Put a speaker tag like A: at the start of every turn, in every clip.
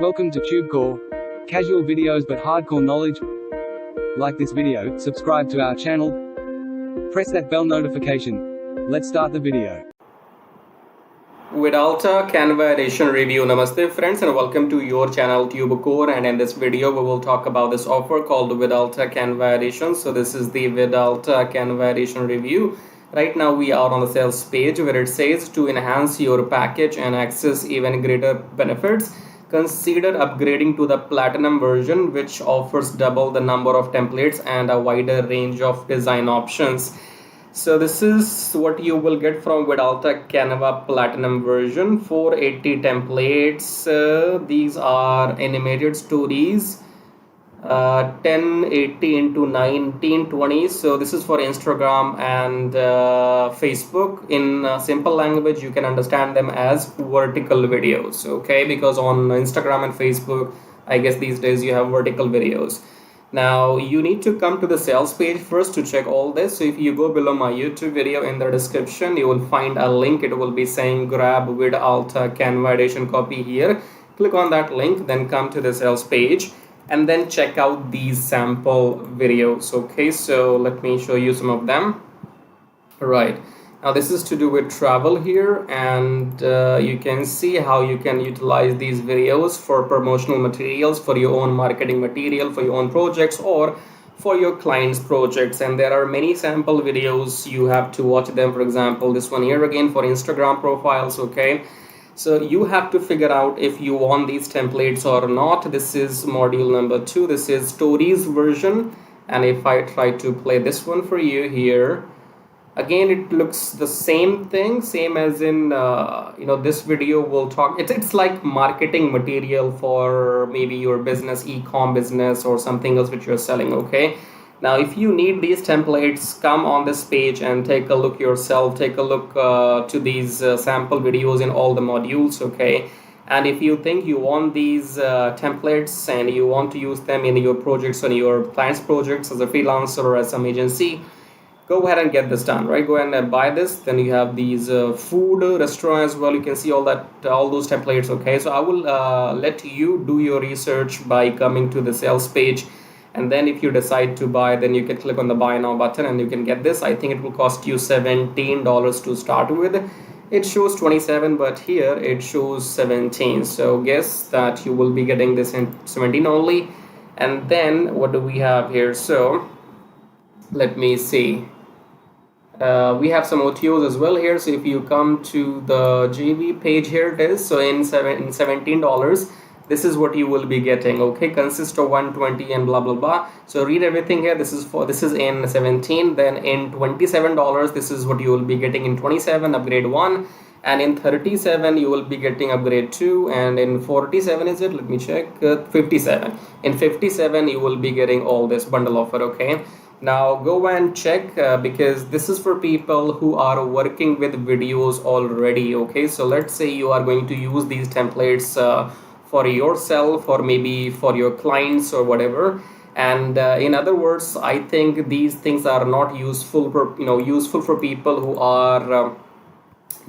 A: Welcome to TubeCore. Casual videos but hardcore knowledge. Like this video, subscribe to our channel, press that bell notification. Let's start the video.
B: Vidalta Canva Edition review. Namaste friends and welcome to your channel TubeCore, and in this video we will talk about this offer called Vidalta Canva Edition. So this is the Vidalta Canva Edition review. Right now we are on the sales page where it says to enhance your package and access even greater benefits, consider upgrading to the platinum version, which offers double the number of templates and a wider range of design options. So this is what you will get from Vidalta Canva Platinum version. 480 templates. These are animated stories, 1080 into 1920. So this is for Instagram and Facebook. In simple language, you can understand them as vertical videos, okay? Because on Instagram and Facebook, I guess these days you have vertical videos. Now you need to come to the sales page first to check all this. So if you go below my YouTube video, in the description you will find a link. It will be saying grab Vidalta Canva Edition copy here. Click on that link, then come to the sales page and then check out these sample videos. Okay, so let me show you some of them. Right, now this is to do with travel here, and you can see how you can utilize these videos for promotional materials, for your own marketing material, for your own projects, or for your clients' projects. And there are many sample videos. You have to watch them. For example, this one here again for Instagram profiles. Okay, so you have to figure out if you want these templates or not. This is module number 2. This is stories version, and if I try to play this one for you here, again it looks the same thing, same as in this video will talk. It's like marketing material for maybe your business, e-com business, or something else which you're selling. Okay, now if you need these templates, come on this page and take a look yourself. Take a look to these sample videos in all the modules. Okay, and if you think you want these templates and you want to use them in your projects, on your clients' projects, as a freelancer or as some agency, go ahead and get this done, right? Go ahead and buy this. Then you have these food restaurant as well. You can see all those templates. Okay, so I will let you do your research by coming to the sales page, and then if you decide to buy, then you can click on the buy now button and you can get this. I think it will cost you $17 to start with. It shows 27, but here it shows 17, so guess that you will be getting this in 17 only. And then what do we have here? So let me see. We have some OTOs as well here. So if you come to the JV page, here it is. So in $17, this is what you will be getting. Okay, consists of 120 and blah blah blah. So read everything here. This is in 17. Then in $27, this is what you will be getting. In 27, upgrade 1, and in 37 you will be getting upgrade 2, and in 47 is it? Let me check. 57. In 57 you will be getting all this bundle offer. Okay. Now go and check because this is for people who are working with videos already. Okay, so let's say you are going to use these templates for yourself or maybe for your clients or whatever. And in other words, I think these things are not useful for people who are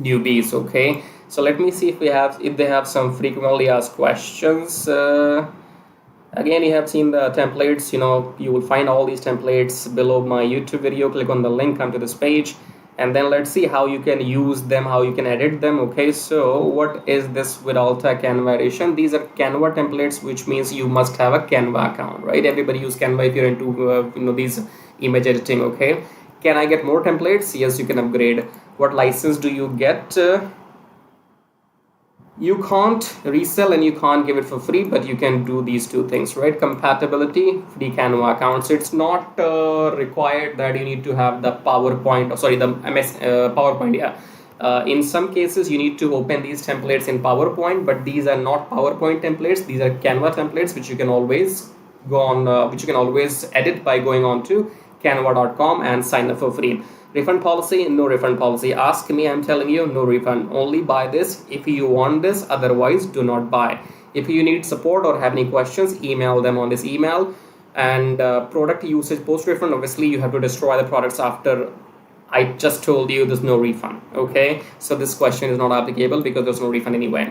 B: newbies. Okay, so let me see if they have some frequently asked questions. Again, you have seen the templates. You will find all these templates below my YouTube video. Click on the link, come to this page, and then let's see how you can use them, how you can edit them. Okay, so what is this Vidalta Canva Edition? These are Canva templates, which means you must have a Canva account, right? Everybody use Canva if you're into these image editing. Okay, can I get more templates? Yes, you can upgrade. What license do you get? You can't resell and you can't give it for free, but you can do these two things, right? Compatibility, free Canva account. So it's not required that you need to have the PowerPoint, the MS PowerPoint. Yeah. In some cases, you need to open these templates in PowerPoint, but these are not PowerPoint templates. These are Canva templates, which you can always go on, which you can always edit by going on to canva.com and sign up for free. Refund policy? No refund policy. Ask me, I'm telling you, no refund. Only buy this if you want this, otherwise do not buy. If you need support or have any questions, email them on this email. And product usage post refund, obviously you have to destroy the products after I just told you there's no refund. Okay, so this question is not applicable because there's no refund anyway.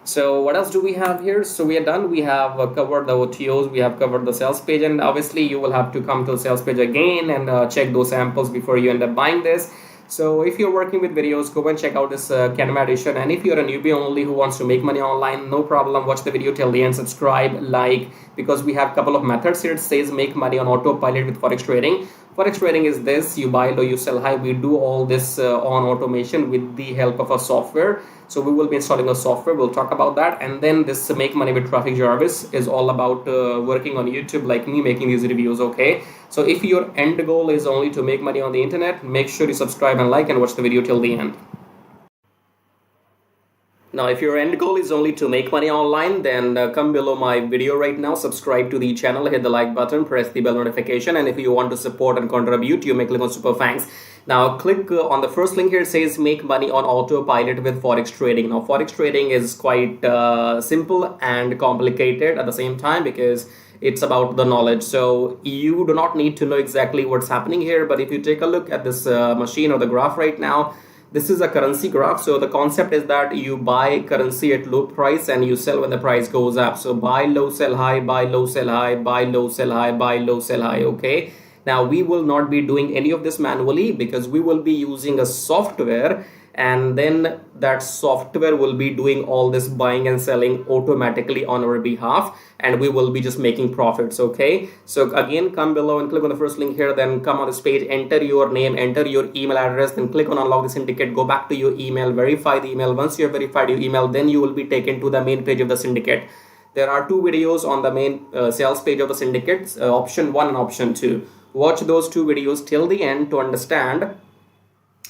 B: So what else do we have here? So we are done. We have covered the OTOs, we have covered the sales page, and obviously you will have to come to the sales page again and check those samples before you end up buying this. So if you're working with videos, go and check out this Canva Edition. And if you're a newbie only who wants to make money online, no problem. Watch the video till the end, subscribe, like, because we have a couple of methods here. It says make money on autopilot with Forex trading. Forex trading is this: you buy low, you sell high. We do all this on automation with the help of a software. So we will be installing a software. We'll talk about that. And then this make money with Traffic Jarvis is all about working on YouTube like me, making these reviews. Okay. So if your end goal is only to make money on the internet, make sure you subscribe and like and watch the video till the end. Now, if your end goal is only to make money online, then come below my video right now, subscribe to the channel, hit the like button, press the bell notification, and if you want to support and contribute, you may click on super thanks. Now, click on the first link here. It says make money on autopilot with Forex trading. Now, Forex trading is quite simple and complicated at the same time because it's about the knowledge. So you do not need to know exactly what's happening here, but if you take a look at this machine or the graph right now, this is a currency graph. So the concept is that you buy currency at low price and you sell when the price goes up. So buy low, sell high, buy low, sell high, buy low, sell high, buy low, sell high. Okay. Now we will not be doing any of this manually because we will be using a software, and then that software will be doing all this buying and selling automatically on our behalf, and we will be just making profits. Okay, so again, come below and click on the first link here, then come on this page, enter your name, enter your email address, then click on unlock the syndicate, go back to your email, verify the email. Once you have verified your email, then you will be taken to the main page of the syndicate. There are two videos on the main sales page of the syndicate, option 1 and option 2. Watch those two videos till the end to understand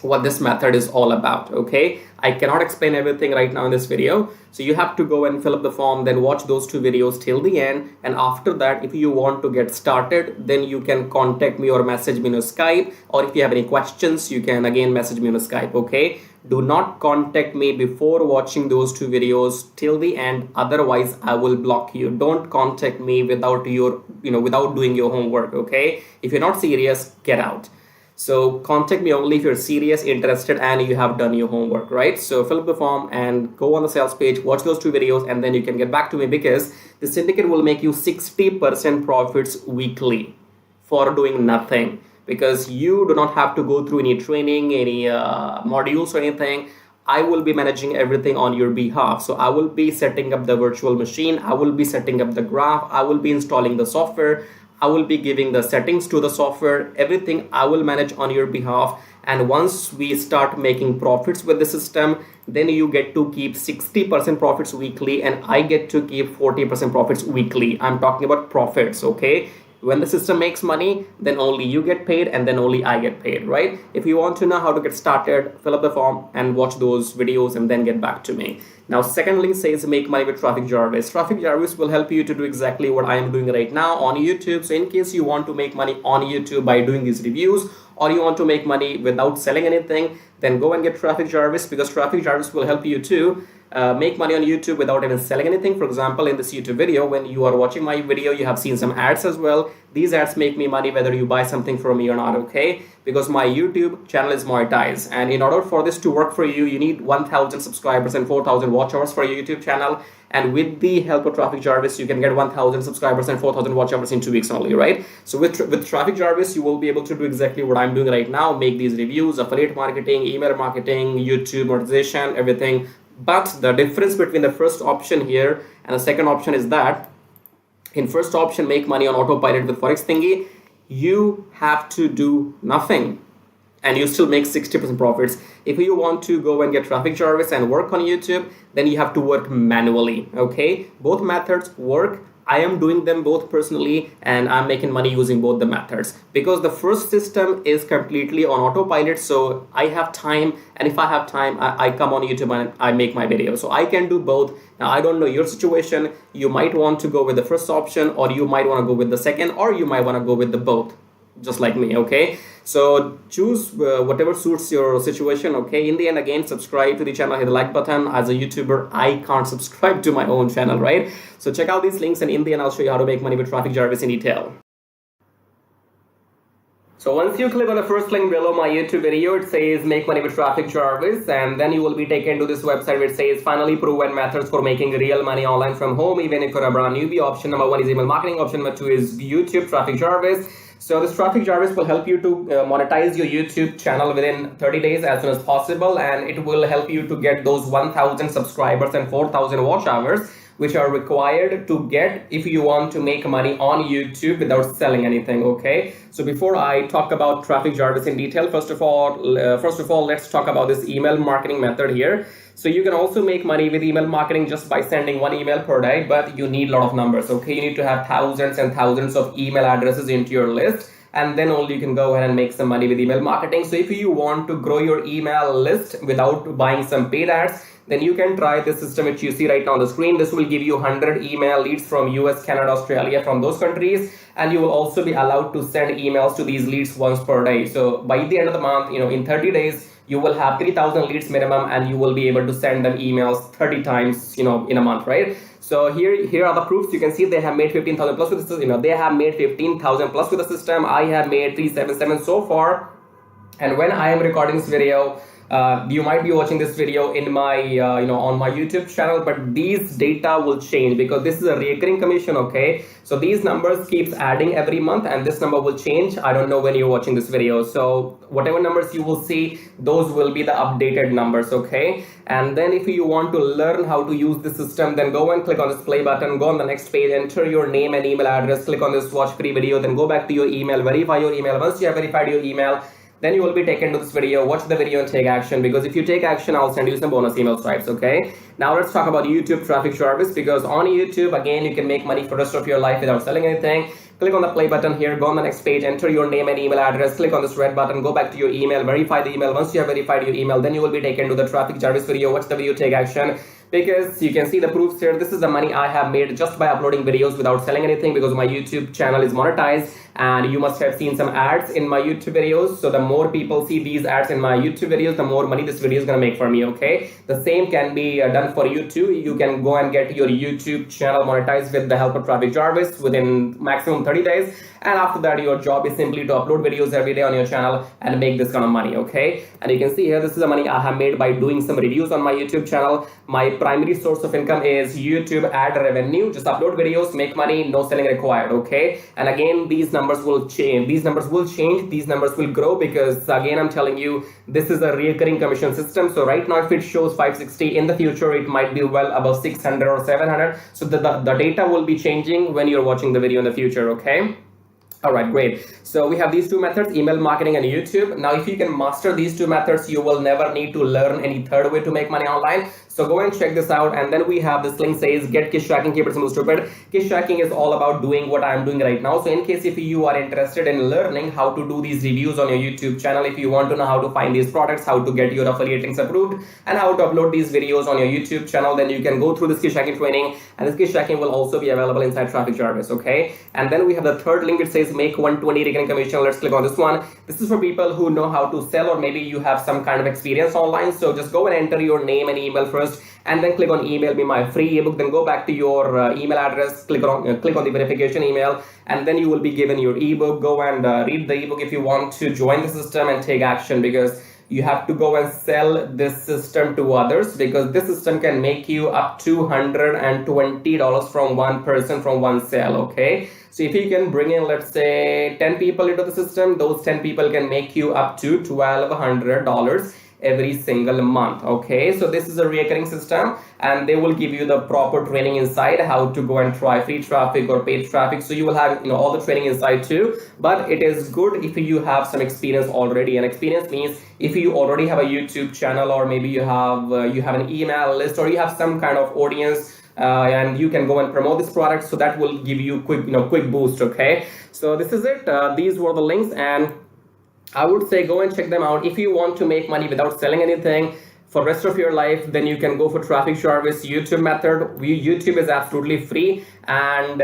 B: what this method is all about. Okay, I cannot explain everything right now in this video, so you have to go and fill up the form, then watch those two videos till the end, and after that, if you want to get started, then you can contact me or message me on Skype, or if you have any questions, you can again message me on Skype. Okay, do not contact me before watching those two videos till the end, otherwise I will block you. Don't contact me without your without doing your homework. Okay, if you're not serious, get out. So contact me only if you're serious, interested, and you have done your homework, right? So fill up the form and go on the sales page, watch those two videos, and then you can get back to me, because the syndicate will make you 60% profits weekly for doing nothing, because you do not have to go through any training, any modules or anything. I will be managing everything on your behalf. So I will be setting up the virtual machine, I will be setting up the graph, I will be installing the software, I will be giving the settings to the software, everything I will manage on your behalf. And once we start making profits with the system, then you get to keep 60% profits weekly, and I get to keep 40% profits weekly. I'm talking about profits, okay? When the system makes money, then only you get paid, and then only I get paid, right? If you want to know how to get started, fill up the form and watch those videos and then get back to me. Now, second link says make money with Traffic Jarvis. Traffic Jarvis will help you to do exactly what I am doing right now on YouTube. So in case you want to make money on YouTube by doing these reviews, or you want to make money without selling anything, then go and get Traffic Jarvis, because Traffic Jarvis will help you to make money on YouTube without even selling anything. For example, in this YouTube video, when you are watching my video, you have seen some ads as well. These ads make me money whether you buy something from me or not, okay? Because my YouTube channel is monetized, and in order for this to work for you, you need 1,000 subscribers and 4,000 watch hours for your YouTube channel. And with the help of Traffic Jarvis, you can get 1,000 subscribers and 4,000 watch hours in 2 weeks only, right? So with Traffic Jarvis, you will be able to do exactly what I'm doing right now, make these reviews, affiliate marketing, email marketing, YouTube monetization, everything. But the difference between the first option here and the second option is that in first option, make money on autopilot with Forex thingy, you have to do nothing and you still make 60% profits. If you want to go and get Traffic Jarvis and work on YouTube, then you have to work manually, okay? Both methods work. I am doing them both personally, and I'm making money using both the methods, because the first system is completely on autopilot. So I have time, and if I have time, I come on YouTube and I make my video. So I can do both. Now, I don't know your situation. You might want to go with the first option, or you might want to go with the second, or you might want to go with the both, just like me, okay? So choose whatever suits your situation, okay? In the end, again, subscribe to the channel, hit the like button. As a YouTuber, I can't subscribe to my own channel, right? So check out these links, and in the end, I'll show you how to make money with Traffic Jarvis in detail. So once you click on the first link below my YouTube video, it says make money with Traffic Jarvis, and then you will be taken to this website which says finally proven methods for making real money online from home, even if you're a brand newbie. Option number 1 is email marketing. Option number 2 is YouTube Traffic Jarvis. So this Traffic Jarvis will help you to monetize your YouTube channel within 30 days as soon as possible, and it will help you to get those 1,000 subscribers and 4,000 watch hours, which are required to get if you want to make money on YouTube without selling anything. Okay, so before I talk about Traffic Jarvis in detail, first of all, let's talk about this email marketing method here. So you can also make money with email marketing just by sending 1 email per day, but you need a lot of numbers. Okay, you need to have thousands and thousands of email addresses into your list, and then only you can go ahead and make some money with email marketing. So if you want to grow your email list without buying some paid ads, then you can try this system which you see right now on the screen. This will give you 100 email leads from US, Canada, Australia, from those countries, and you will also be allowed to send emails to these leads once per day. So by the end of the month, in 30 days, you will have 3,000 leads minimum, and you will be able to send them emails 30 times, in a month, right? So here are the proofs. You can see they have made 15,000 plus with the system. They have made 15,000 plus with the system. I have made 377 so far, and when I am recording this video, you might be watching this video in my on my YouTube channel, but these data will change because this is a recurring commission. Okay, so these numbers keeps adding every month, and this number will change. I don't know when you're watching this video, so whatever numbers you will see, those will be the updated numbers. Okay, and then if you want to learn how to use the system, then go and click on this play button, go on the next page, enter your name and email address, click on this watch free video, then go back to your email, verify your email. Once you have verified your email, then you will be taken to this video. Watch the video and take action, because if you take action, I'll send you some bonus email stripes. Okay, now let's talk about YouTube Traffic Jarvis, because on YouTube, again, you can make money for the rest of your life without selling anything. Click on the play button here, go on the next page, enter your name and email address, click on this red button, go back to your email, verify the email. Once you have verified your email, then you will be taken to the Traffic Jarvis video. Watch the video, take action, because you can see the proofs here. This is the money I have made just by uploading videos without selling anything, because my YouTube channel is monetized, and you must have seen some ads in my YouTube videos. So the more people see these ads in my YouTube videos, the more money this video is going to make for me. Okay, the same can be done for you too. You can go and get your YouTube channel monetized with the help of Traffic Jarvis within maximum 30 days. And after that, your job is simply to upload videos every day on your channel and make this kind of money. Okay, and you can see here, this is the money I have made by doing some reviews on my YouTube channel. My primary source of income is YouTube ad revenue. Just upload videos, make money, no selling required. Okay, and again, these numbers will change. These numbers will change. These numbers will grow, because again, I'm telling you, this is a recurring commission system. So right now, if it shows 560, in the future, it might be well above 600 or 700. So the data will be changing when you're watching the video in the future. Okay. All right, great. So we have these two methods, email marketing and YouTube. Now, if you can master these two methods, you will never need to learn any third way to make money online. So go and check this out. And then we have this link says get kiss tracking, keep it simple stupid. Kiss tracking is all about doing what I'm doing right now. So in case if you are interested in learning how to do these reviews on your YouTube channel, if you want to know how to find these products, how to get your affiliate links approved, and how to upload these videos on your YouTube channel, then you can go through this kiss tracking training. And this kiss tracking will also be available inside Traffic Jarvis. Okay, and then we have the third link. It says make 120 recurring commission. Let's click on this one. This is for people who know how to sell, or maybe you have some kind of experience online. So just go and enter your name and email first, and then click on email me my free ebook. Then go back to your email address, click on the verification email, and then you will be given your ebook. Go and read the ebook if you want to join the system and take action, because you have to go and sell this system to others, because this system can make you up to $120 from one person, from one sale. Okay, so if you can bring in, let's say, 10 people into the system, those 10 people can make you up to $1,200 every single month. Okay, so this is a recurring system, and they will give you the proper training inside how to go and try free traffic or paid traffic. So you will have all the training inside too, but it is good if you have some experience already. And experience means if you already have a YouTube channel, or maybe you have an email list, or you have some kind of audience, and you can go and promote this product. So that will give you quick boost. Okay, so this is it. These were the links, and I would say go and check them out if you want to make money without selling anything. for rest of your life, then you can go for traffic service YouTube method. YouTube is absolutely free, and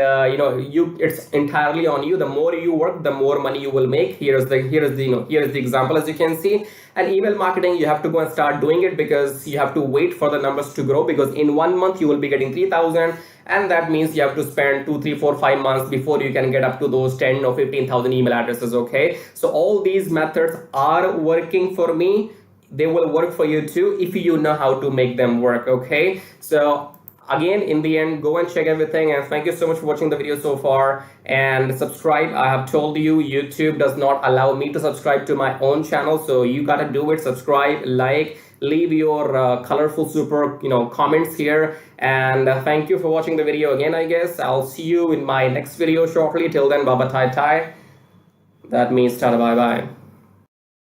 B: it's entirely on you. The more you work, the more money you will make. Here's the example, as you can see. And email marketing, you have to go and start doing it, because you have to wait for the numbers to grow, because in 1 month you will be getting 3,000, and that means you have to spend 2, 3, 4, 5 months before you can get up to those 10 or 15,000 email addresses. Okay, so all these methods are working for me. They will work for you too if you know how to make them work. Okay, so again, in the end, go and check everything, and thank you so much for watching the video so far, and subscribe. I have told you, YouTube does not allow me to subscribe to my own channel, so you gotta do it. Subscribe, like, leave your colorful super comments here, and thank you for watching the video again. I guess I'll see you in my next video shortly. Till then, baba tai tai. That means tada bye bye.